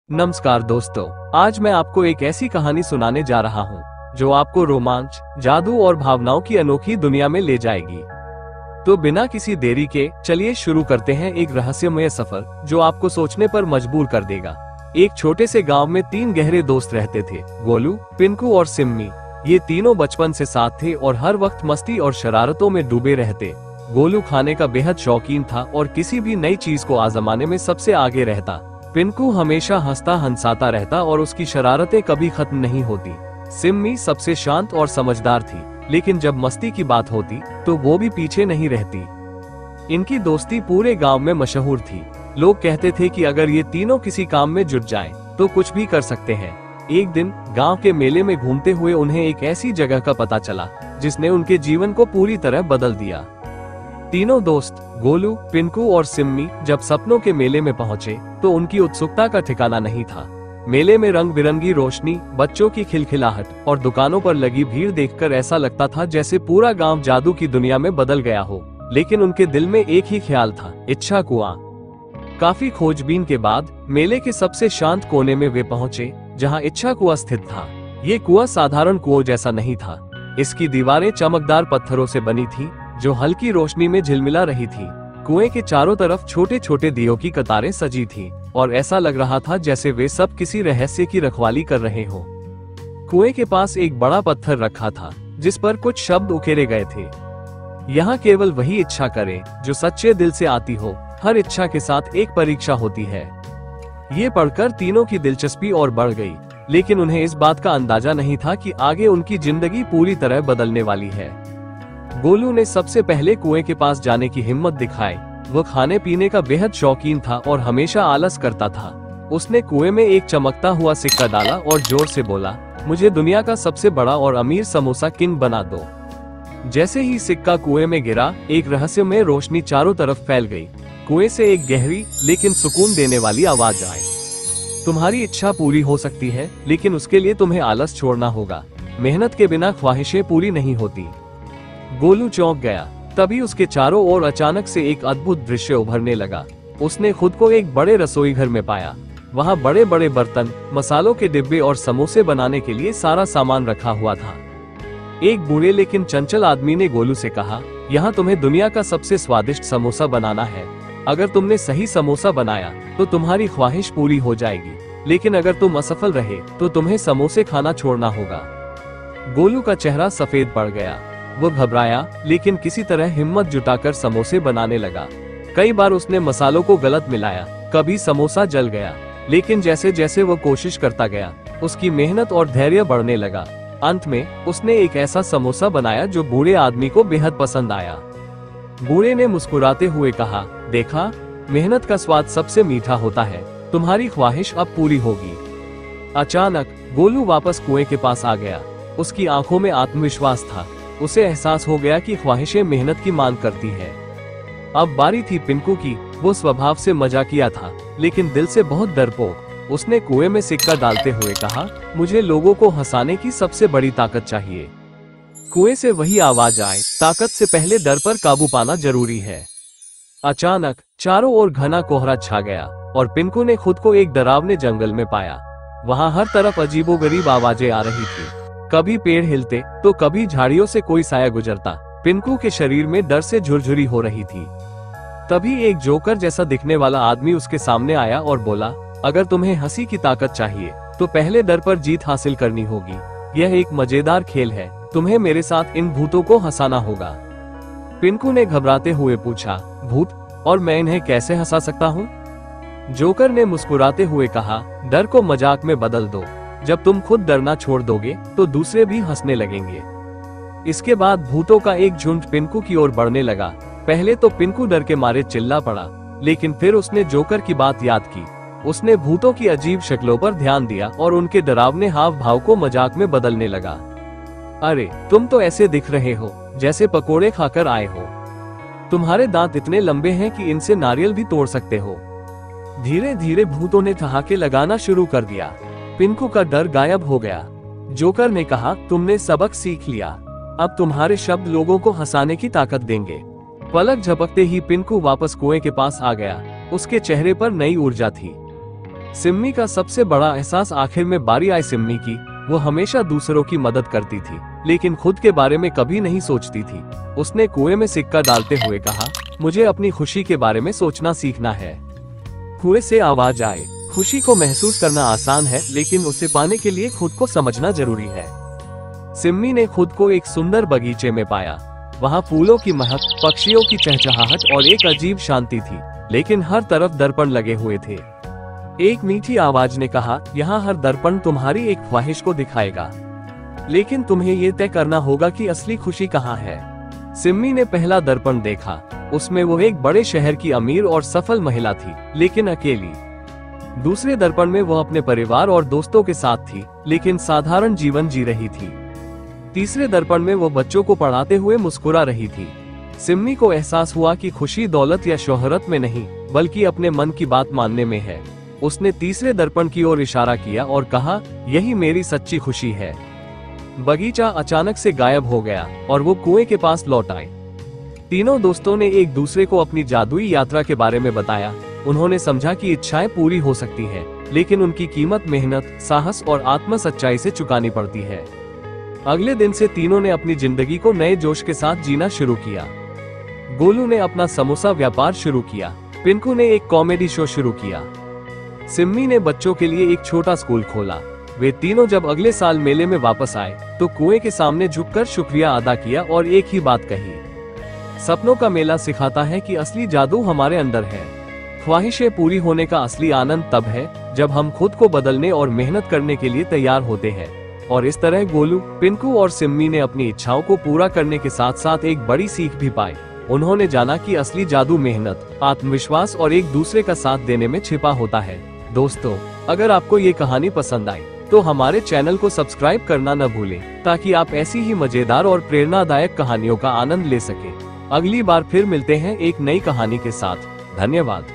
नमस्कार दोस्तों, आज मैं आपको एक ऐसी कहानी सुनाने जा रहा हूँ जो आपको रोमांच, जादू और भावनाओं की अनोखी दुनिया में ले जाएगी। तो बिना किसी देरी के चलिए शुरू करते हैं एक रहस्यमय सफर जो आपको सोचने पर मजबूर कर देगा। एक छोटे से गांव में 3 गहरे दोस्त रहते थे, गोलू, पिंकू और सिम्मी। ये तीनों बचपन से साथ थे और हर वक्त मस्ती और शरारतों में डूबे रहते। गोलू खाने का बेहद शौकीन था और किसी भी नई चीज को आजमाने में सबसे आगे रहता। पिंकू हमेशा हंसता हंसाता रहता और उसकी शरारतें कभी खत्म नहीं होती। सिम्मी सबसे शांत और समझदार थी, लेकिन जब मस्ती की बात होती तो वो भी पीछे नहीं रहती। इनकी दोस्ती पूरे गांव में मशहूर थी। लोग कहते थे कि अगर ये तीनों किसी काम में जुट जाएं, तो कुछ भी कर सकते हैं। एक दिन गांव के मेले में घूमते हुए उन्हें एक ऐसी जगह का पता चला जिसने उनके जीवन को पूरी तरह बदल दिया। तीनों दोस्त गोलू, पिंकू और सिम्मी जब सपनों के मेले में पहुंचे तो उनकी उत्सुकता का ठिकाना नहीं था। मेले में रंग बिरंगी रोशनी, बच्चों की खिलखिलाहट और दुकानों पर लगी भीड़ देखकर ऐसा लगता था जैसे पूरा गांव जादू की दुनिया में बदल गया हो। लेकिन उनके दिल में एक ही ख्याल था, इच्छा कुआं। काफी खोजबीन के बाद मेले के सबसे शांत कोने में वे पहुंचे, जहां इच्छा कुआं स्थित था। ये कुआं साधारण कुओं जैसा नहीं था। इसकी दीवारें चमकदार पत्थरों से बनी थी जो हल्की रोशनी में झिलमिला रही थी। कुएं के चारों तरफ छोटे छोटे दियों की कतारें सजी थी और ऐसा लग रहा था जैसे वे सब किसी रहस्य की रखवाली कर रहे हो। कुएं के पास एक बड़ा पत्थर रखा था जिस पर कुछ शब्द उकेरे गए थे। यहाँ केवल वही इच्छा करे जो सच्चे दिल से आती हो। हर इच्छा के साथ एक परीक्षा होती है। ये पढ़कर तीनों की दिलचस्पी और बढ़ गई, लेकिन उन्हें इस बात का अंदाजा नहीं था कि आगे उनकी जिंदगी पूरी तरह बदलने वाली है। गोलू ने सबसे पहले कुएं के पास जाने की हिम्मत दिखाई। वो खाने पीने का बेहद शौकीन था और हमेशा आलस करता था। उसने कुएं में एक चमकता हुआ सिक्का डाला और जोर से बोला, मुझे दुनिया का सबसे बड़ा और अमीर समोसा किंग बना दो। जैसे ही सिक्का कुएं में गिरा, एक रहस्यमय रोशनी चारों तरफ फैल गई। कुएं से एक गहरी लेकिन सुकून देने वाली आवाज आई, तुम्हारी इच्छा पूरी हो सकती है, लेकिन उसके लिए तुम्हें आलस छोड़ना होगा। मेहनत के बिना ख्वाहिशें पूरी नहीं होती। गोलू चौंक गया। तभी उसके चारों ओर अचानक से एक अद्भुत दृश्य उभरने लगा। उसने खुद को एक बड़े रसोई घर में पाया। वहाँ बड़े बड़े बर्तन, मसालों के डिब्बे और समोसे बनाने के लिए सारा सामान रखा हुआ था। एक बूढ़े लेकिन चंचल आदमी ने गोलू से कहा, यहाँ तुम्हें दुनिया का सबसे स्वादिष्ट समोसा बनाना है। अगर तुमने सही समोसा बनाया तो तुम्हारी ख्वाहिश पूरी हो जाएगी, लेकिन अगर तुम असफल रहे तो तुम्हें समोसे खाना छोड़ना होगा। गोलू का चेहरा सफेद पड़ गया। वो घबराया, लेकिन किसी तरह हिम्मत जुटाकर समोसे बनाने लगा। कई बार उसने मसालों को गलत मिलाया, कभी समोसा जल गया, लेकिन जैसे जैसे वो कोशिश करता गया, उसकी मेहनत और धैर्य बढ़ने लगा। अंत में उसने एक ऐसा समोसा बनाया जो बूढ़े आदमी को बेहद पसंद आया। बूढ़े ने मुस्कुराते हुए कहा, देखा, मेहनत का स्वाद सबसे मीठा होता है। तुम्हारी ख्वाहिश अब पूरी होगी। अचानक गोलू वापस कुएं के पास आ गया। उसकी आंखों में आत्मविश्वास था। उसे एहसास हो गया कि ख्वाहिशें मेहनत की मांग करती है। अब बारी थी पिंकू की। वो स्वभाव से मजाकिया था, लेकिन दिल से बहुत डरपोक। उसने कुएं में सिक्का डालते हुए कहा, मुझे लोगों को हंसाने की सबसे बड़ी ताकत चाहिए। कुएं से वही आवाज आए, ताकत से पहले डर पर काबू पाना जरूरी है। अचानक चारों ओर घना कोहरा छा गया और पिंकू ने खुद को एक डरावने जंगल में पाया। वहाँ हर तरफ अजीबोगरीब आवाजें आ रही थी। कभी पेड़ हिलते तो कभी झाड़ियों से कोई साया गुजरता। पिंकू के शरीर में डर से झुरझुरी हो रही थी। तभी एक जोकर जैसा दिखने वाला आदमी उसके सामने आया और बोला, अगर तुम्हें हंसी की ताकत चाहिए तो पहले डर पर जीत हासिल करनी होगी। यह एक मजेदार खेल है, तुम्हें मेरे साथ इन भूतों को हंसाना होगा। पिंकू ने घबराते हुए पूछा, भूत, और मैं इन्हें कैसे हंसा सकता हूँ? जोकर ने मुस्कुराते हुए कहा, डर को मजाक में बदल दो। जब तुम खुद डरना छोड़ दोगे तो दूसरे भी हंसने लगेंगे। इसके बाद भूतों का एक झुंड पिंकू की ओर बढ़ने लगा। पहले तो पिंकू डर के मारे चिल्ला पड़ा, लेकिन फिर उसने जोकर की बात याद की। उसने भूतों की अजीब शक्लों पर ध्यान दिया और उनके डरावने हाव भाव को मजाक में बदलने लगा। अरे, तुम तो ऐसे दिख रहे हो जैसे पकोड़े खाकर आए हो। तुम्हारे दांत इतने लंबे हैं कि इनसे नारियल भी तोड़ सकते हो। धीरे धीरे भूतों ने ठहाके लगाना शुरू कर दिया। पिंकू का डर गायब हो गया। जोकर ने कहा, तुमने सबक सीख लिया। अब तुम्हारे शब्द लोगों को हंसाने की ताकत देंगे। पलक झपकते ही पिंकू वापस कुएं के पास आ गया। उसके चेहरे पर नई ऊर्जा थी। सिम्मी का सबसे बड़ा एहसास आखिर में बारी आई सिम्मी की। वो हमेशा दूसरों की मदद करती थी, लेकिन खुद के बारे में कभी नहीं सोचती थी। उसने कुएं में सिक्का डालते हुए कहा, मुझे अपनी खुशी के बारे में सोचना सीखना है। कुएं से आवाज आए, खुशी को महसूस करना आसान है, लेकिन उसे पाने के लिए खुद को समझना जरूरी है। सिम्मी ने खुद को एक सुंदर बगीचे में पाया। वहाँ फूलों की महक, पक्षियों की चहचहाहट और एक अजीब शांति थी, लेकिन हर तरफ दर्पण लगे हुए थे। एक मीठी आवाज ने कहा, यहाँ हर दर्पण तुम्हारी एक ख्वाहिश को दिखाएगा, लेकिन तुम्हें ये तय करना होगा कि असली खुशी कहाँ है। सिम्मी ने पहला दर्पण देखा। उसमें वो एक बड़े शहर की अमीर और सफल महिला थी, लेकिन अकेली। दूसरे दर्पण में वो अपने परिवार और दोस्तों के साथ थी, लेकिन साधारण जीवन जी रही थी। तीसरे दर्पण में वो बच्चों को पढ़ाते हुए मुस्कुरा रही थी। सिम्मी को एहसास हुआ कि खुशी दौलत या शोहरत में नहीं, बल्कि अपने मन की बात मानने में है। उसने तीसरे दर्पण की ओर इशारा किया और कहा, यही मेरी सच्ची खुशी है। बगीचा अचानक से गायब हो गया और वो कुएं के पास लौट आए। तीनों दोस्तों ने एक दूसरे को अपनी जादुई यात्रा के बारे में बताया। उन्होंने समझा कि इच्छाएं पूरी हो सकती हैं, लेकिन उनकी कीमत मेहनत, साहस और आत्म सच्चाई से चुकानी पड़ती है। अगले दिन से तीनों ने अपनी जिंदगी को नए जोश के साथ जीना शुरू किया। गोलू ने अपना समोसा व्यापार शुरू किया। पिंकू ने एक कॉमेडी शो शुरू किया। सिम्मी ने बच्चों के लिए एक छोटा स्कूल खोला। वे तीनों जब अगले साल मेले में वापस आए, तो कुएं के सामने झुककर शुक्रिया अदा किया और एक ही बात कही, सपनों का मेला सिखाता है कि असली जादू हमारे अंदर है। ख्वाहिशें पूरी होने का असली आनंद तब है जब हम खुद को बदलने और मेहनत करने के लिए तैयार होते हैं। और इस तरह गोलू, पिंकू और सिम्मी ने अपनी इच्छाओं को पूरा करने के साथ साथ एक बड़ी सीख भी पाई। उन्होंने जाना कि असली जादू मेहनत, आत्मविश्वास और एक दूसरे का साथ देने में छिपा होता है। दोस्तों, अगर आपको ये कहानी पसंद आई तो हमारे चैनल को सब्सक्राइब करना न भूलें, ताकि आप ऐसी ही मजेदार और प्रेरणादायक कहानियों का आनंद ले सकें। अगली बार फिर मिलते हैं एक नई कहानी के साथ। धन्यवाद।